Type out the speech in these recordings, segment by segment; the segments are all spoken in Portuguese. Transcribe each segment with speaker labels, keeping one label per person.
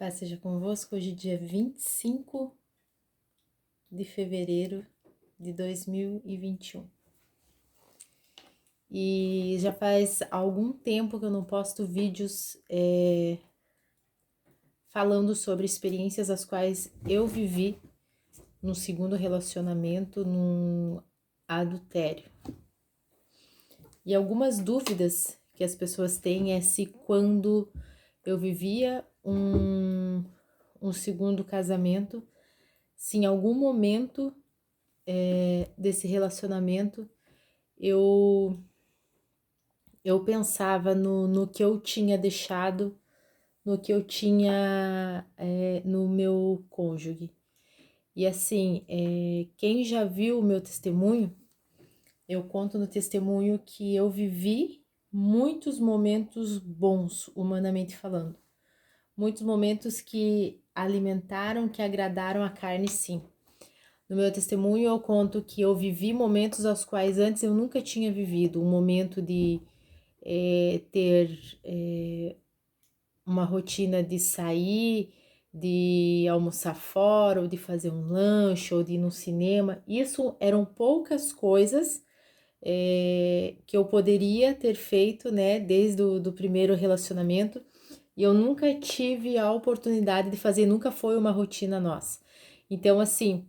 Speaker 1: Paz seja convosco, hoje dia 25 de fevereiro de 2021. E já faz algum tempo que eu não posto vídeos falando sobre experiências as quais eu vivi no segundo relacionamento, num adultério. E algumas dúvidas que as pessoas têm é se quando eu vivia um segundo casamento, se em algum momento desse relacionamento eu pensava no que eu tinha deixado, no que eu tinha no meu cônjuge. E assim, quem já viu o meu testemunho, eu conto no testemunho que eu vivi muitos momentos bons, humanamente falando. Muitos momentos que alimentaram, que agradaram a carne, sim. No meu testemunho eu conto que eu vivi momentos aos quais antes eu nunca tinha vivido. Um momento de ter uma rotina de sair, de almoçar fora, ou de fazer um lanche, ou de ir no cinema. Isso eram poucas coisas que eu poderia ter feito, né, desde o do primeiro relacionamento. E eu nunca tive a oportunidade de fazer, nunca foi uma rotina nossa. Então, assim,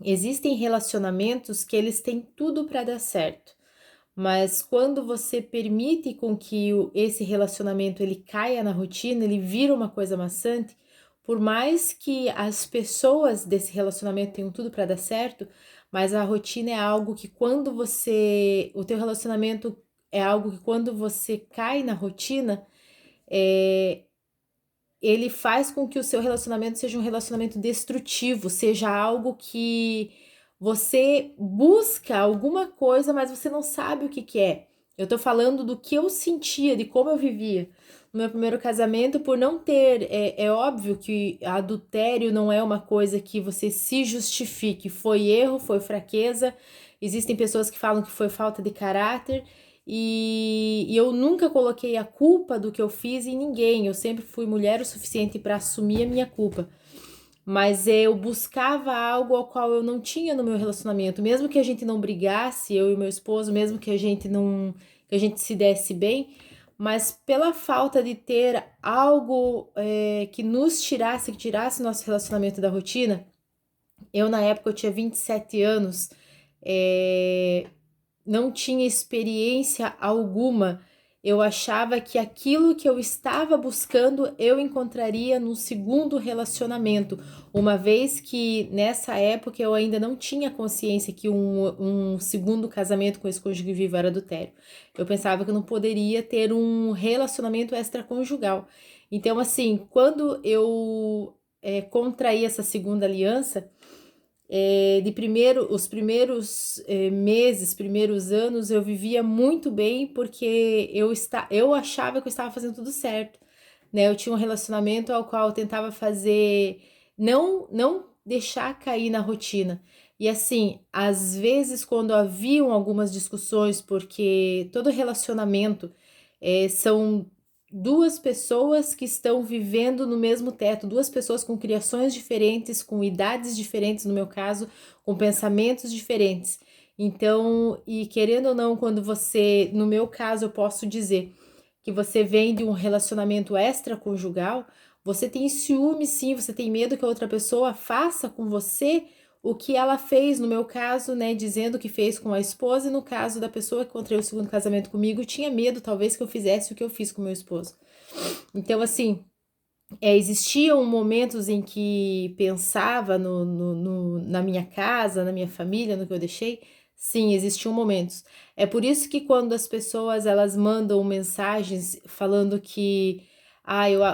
Speaker 1: existem relacionamentos que eles têm tudo para dar certo, mas quando você permite com que esse relacionamento ele caia na rotina, ele vira uma coisa maçante, por mais que as pessoas desse relacionamento tenham tudo para dar certo, mas a rotina é algo que o teu relacionamento é algo que quando você cai na rotina, é, ele faz com que o seu relacionamento seja um relacionamento destrutivo, seja algo que você busca alguma coisa, mas você não sabe o que que é. Eu tô falando do que eu sentia, de como eu vivia. No meu primeiro casamento, por não ter, é óbvio que adultério não é uma coisa que você se justifique. Foi erro, foi fraqueza. Existem pessoas que falam que foi falta de caráter. E eu nunca coloquei a culpa do que eu fiz em ninguém. Eu sempre fui mulher o suficiente para assumir a minha culpa. Mas eu buscava algo ao qual eu não tinha no meu relacionamento, mesmo que a gente não brigasse, eu e meu esposo, mesmo que a gente não, que a gente se desse bem, mas pela falta de ter algo que nos tirasse, que tirasse nosso relacionamento da rotina. Eu na época eu tinha 27 anos, é, não tinha experiência alguma. Eu achava que aquilo que eu estava buscando eu encontraria no segundo relacionamento, uma vez que nessa época eu ainda não tinha consciência que um segundo casamento com esse cônjuge vivo era adultério. Eu pensava que eu não poderia ter um relacionamento extraconjugal. Então, assim, quando eu contraí essa segunda aliança, os primeiros meses, primeiros anos, eu vivia muito bem porque eu achava que eu estava fazendo tudo certo, né? Eu tinha um relacionamento ao qual eu tentava fazer, não deixar cair na rotina. E assim, às vezes, quando haviam algumas discussões, porque todo relacionamento são duas pessoas que estão vivendo no mesmo teto, duas pessoas com criações diferentes, com idades diferentes, no meu caso, com pensamentos diferentes. Então, e querendo ou não, quando você, no meu caso, eu posso dizer que você vem de um relacionamento extraconjugal, você tem ciúme, sim, você tem medo que a outra pessoa faça com você o que ela fez, no meu caso, né, dizendo que fez com a esposa, e no caso da pessoa que contraiu o segundo casamento comigo, tinha medo, talvez, que eu fizesse o que eu fiz com meu esposo. Então, assim, existiam momentos em que pensava na minha casa, na minha família, no que eu deixei. Sim, existiam momentos. É por isso que quando as pessoas elas mandam mensagens falando que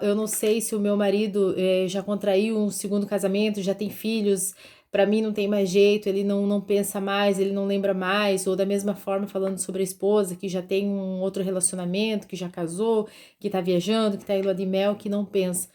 Speaker 1: eu não sei se o meu marido já contraiu um segundo casamento, já tem filhos, para mim não tem mais jeito, ele não pensa mais, ele não lembra mais, ou da mesma forma falando sobre a esposa que já tem um outro relacionamento, que já casou, que tá viajando, que tá em lua de mel, que não pensa.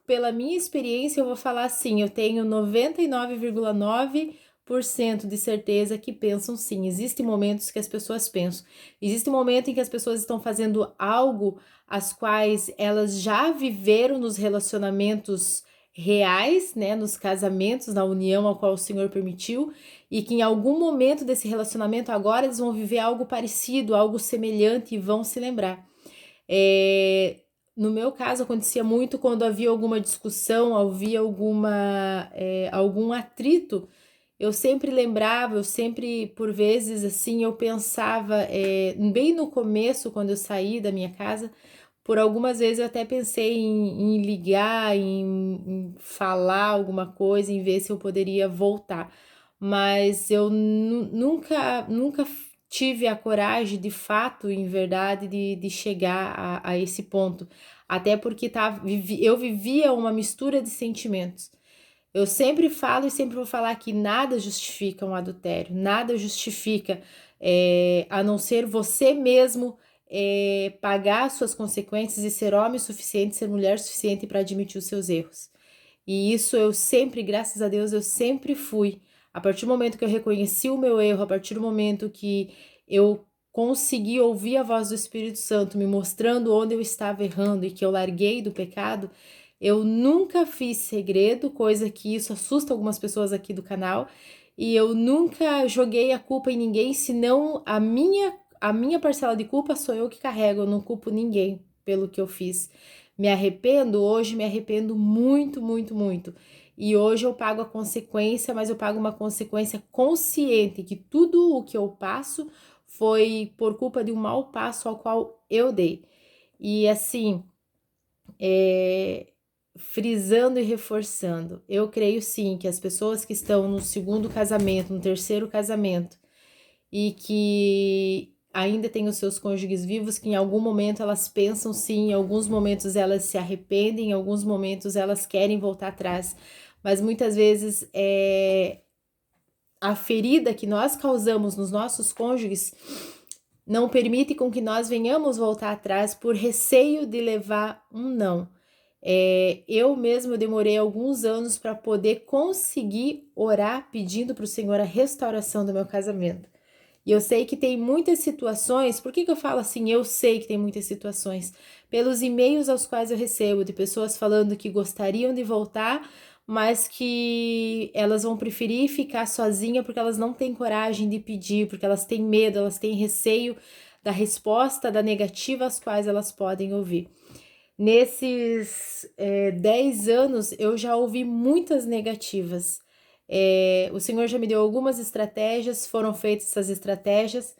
Speaker 1: Pela minha experiência, eu vou falar assim, eu tenho 99,9% 100% de certeza que pensam sim. Existem momentos que as pessoas pensam. Existe um momento em que as pessoas estão fazendo algo as quais elas já viveram nos relacionamentos reais, né, nos casamentos, na união ao qual o Senhor permitiu, e que em algum momento desse relacionamento agora eles vão viver algo parecido, algo semelhante e vão se lembrar. No meu caso, acontecia muito quando havia alguma discussão, havia algum atrito. Eu sempre lembrava, eu sempre, por vezes, assim, eu pensava, bem no começo, quando eu saí da minha casa, por algumas vezes eu até pensei em ligar, em falar alguma coisa, em ver se eu poderia voltar. Mas eu nunca tive a coragem, de fato, em verdade, de chegar a esse ponto. Até porque eu vivia uma mistura de sentimentos. Eu sempre falo e sempre vou falar que nada justifica um adultério, nada justifica, a não ser você mesmo pagar as suas consequências e ser homem suficiente, ser mulher suficiente para admitir os seus erros. E isso eu sempre, graças a Deus, eu sempre fui. A partir do momento que eu reconheci o meu erro, a partir do momento que eu consegui ouvir a voz do Espírito Santo me mostrando onde eu estava errando e que eu larguei do pecado, eu nunca fiz segredo, coisa que isso assusta algumas pessoas aqui do canal, e eu nunca joguei a culpa em ninguém, senão a minha parcela de culpa sou eu que carrego, eu não culpo ninguém pelo que eu fiz. Me arrependo? Hoje me arrependo muito, muito, muito. E hoje eu pago a consequência, mas eu pago uma consequência consciente que tudo o que eu passo foi por culpa de um mau passo ao qual eu dei. E assim, frisando e reforçando, eu creio sim que as pessoas que estão no segundo casamento, no terceiro casamento, e que ainda têm os seus cônjuges vivos, que em algum momento elas pensam sim, em alguns momentos elas se arrependem, em alguns momentos elas querem voltar atrás, mas muitas vezes a ferida que nós causamos nos nossos cônjuges não permite com que nós venhamos voltar atrás por receio de levar um não. Eu mesmo demorei alguns anos para poder conseguir orar pedindo para o Senhor a restauração do meu casamento. E eu sei que tem muitas situações, por que eu falo assim? Eu sei que tem muitas situações, pelos e-mails aos quais eu recebo, de pessoas falando que gostariam de voltar, mas que elas vão preferir ficar sozinha porque elas não têm coragem de pedir, porque elas têm medo, elas têm receio da resposta, da negativa às quais elas podem ouvir. Nesses 10 anos, eu já ouvi muitas negativas. O Senhor já me deu algumas estratégias, foram feitas essas estratégias,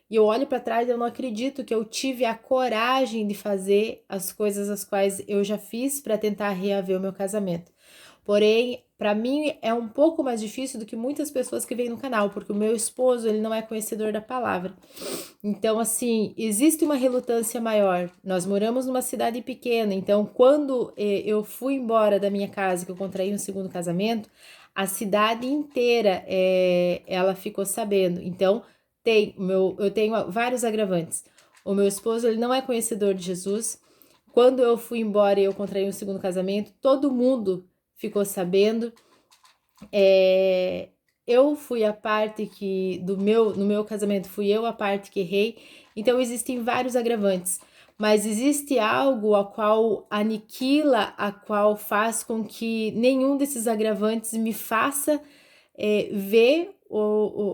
Speaker 1: e eu olho para trás e eu não acredito que eu tive a coragem de fazer as coisas as quais eu já fiz para tentar reaver o meu casamento. Porém, para mim é um pouco mais difícil do que muitas pessoas que vêm no canal, porque o meu esposo, ele não é conhecedor da palavra. Então, assim, existe uma relutância maior. Nós moramos numa cidade pequena, então quando eu fui embora da minha casa, que eu contraí um segundo casamento, a cidade inteira ela ficou sabendo. Então, eu tenho vários agravantes. O meu esposo, ele não é conhecedor de Jesus. Quando eu fui embora e eu contraí um segundo casamento, todo mundo ficou sabendo. Eu fui a parte que no meu casamento fui eu a parte que errei. Então existem vários agravantes, mas existe algo a qual aniquila, a qual faz com que nenhum desses agravantes me faça ver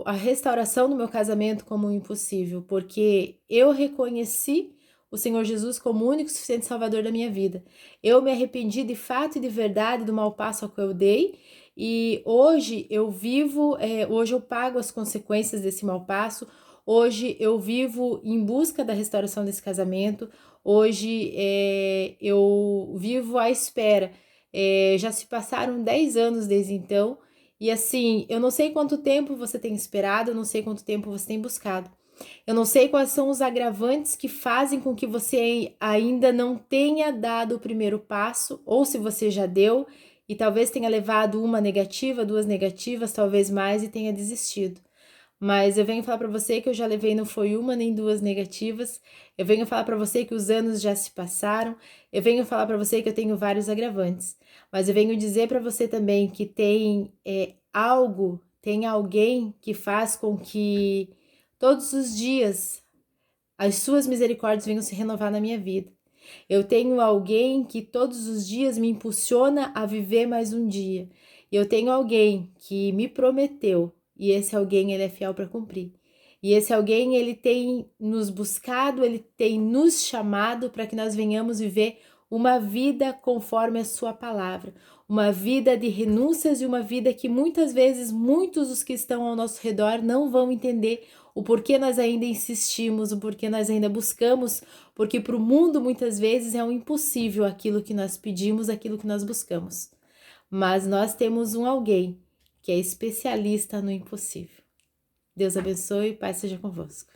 Speaker 1: a restauração do meu casamento como impossível, porque eu reconheci o Senhor Jesus como o único e suficiente Salvador da minha vida. Eu me arrependi de fato e de verdade do mau passo ao que eu dei, e hoje eu vivo, hoje eu pago as consequências desse mau passo, hoje eu vivo em busca da restauração desse casamento, hoje eu vivo à espera. Já se passaram 10 anos desde então, e assim, eu não sei quanto tempo você tem esperado, eu não sei quanto tempo você tem buscado. Eu não sei quais são os agravantes que fazem com que você ainda não tenha dado o primeiro passo, ou se você já deu e talvez tenha levado uma negativa, duas negativas, talvez mais e tenha desistido. Mas eu venho falar para você que eu já levei não foi uma nem duas negativas. Eu venho falar para você que os anos já se passaram. Eu venho falar para você que eu tenho vários agravantes. Mas eu venho dizer para você também que tem tem alguém que faz com que todos os dias as suas misericórdias venham se renovar na minha vida. Eu tenho alguém que todos os dias me impulsiona a viver mais um dia. Eu tenho alguém que me prometeu, e esse alguém ele é fiel para cumprir. E esse alguém ele tem nos buscado, ele tem nos chamado para que nós venhamos viver uma vida conforme a sua palavra, uma vida de renúncias e uma vida que muitas vezes muitos dos que estão ao nosso redor não vão entender o porquê nós ainda insistimos, o porquê nós ainda buscamos, porque para o mundo muitas vezes é um impossível aquilo que nós pedimos, aquilo que nós buscamos. Mas nós temos um alguém que é especialista no impossível. Deus abençoe e paz seja convosco.